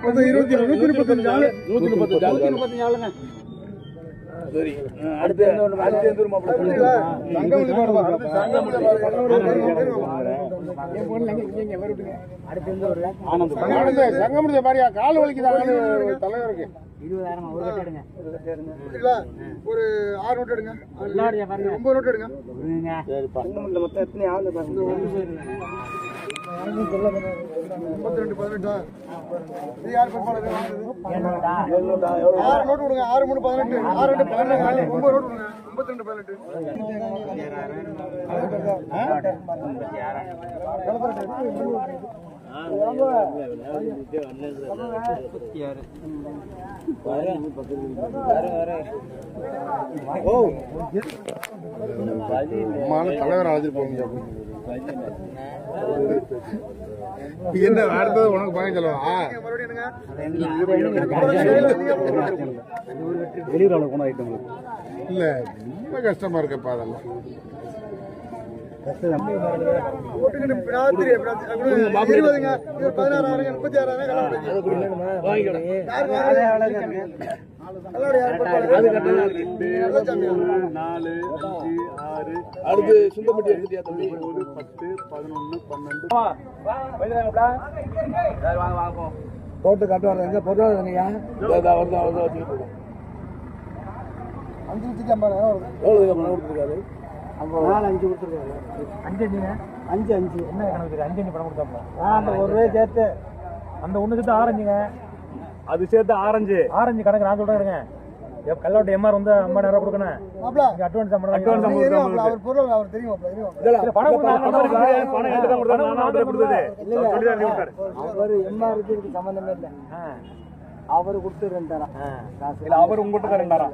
135 ஆளுங்க. சரி, அடுத்து எந்த மாப்பிள்ளை சங்கமுடிய பாரியா கால் வலிக்குதான் தலைவருக்கு 20,000 ஒரு கட்டு எடுங்க. ஒரு 6 நோட்டு எடுங்க, 9 நோட்டு எடுங்க. மொத்தம் எத்தனை ஆளு பாருங்க. 32 18 இது யார் பொறுப்பாளர்? 6 நோட்டு கொடுங்க. 6 3 18 6 2 12 9 நோட்டு கொடுங்க. 52 18 தலைவர் அழைச்சிட்டு போங்க. என்ன அடுத்தது உனக்கு பயம் சொல்லவா? வெளியூர் போன ஐட்டம் இல்ல ரொம்ப கஷ்டமா இருக்கப்பா. அதெல்லாம் அடுத்து சுந்தமட்டி எடுத்துட்டியா தம்பி? 10 11 12 போட்டு கட்டுவாங்க. எங்க பொருளாதார 5 லட்சத்தி 50,000 கொடுத்துருக்காரு. 5 கொடுத்துருக்காரு. 5 என்ன கணக்கு? 5 பணம் கொடுத்தாப்ல. அந்த 1 ரூபாய் சேர்த்து அந்த ஒண்ணு சேர்த்து ஆரஞ்சுங்க. அது சேர்த்து ஆரஞ்சு கணக்கு நான் சொல்றேங்க. கல்லோட்ட எம்ஆர் வந்து 50,000 கொடுக்கணும். அட்வான்ஸ் அவர் பொருள் அவர் தெரியும். அவர் எம்ஆருக்கு சம்பந்தமே இல்லை. அவரு கொடுத்து 2,000 அவர் உங்ககிட்ட 2,000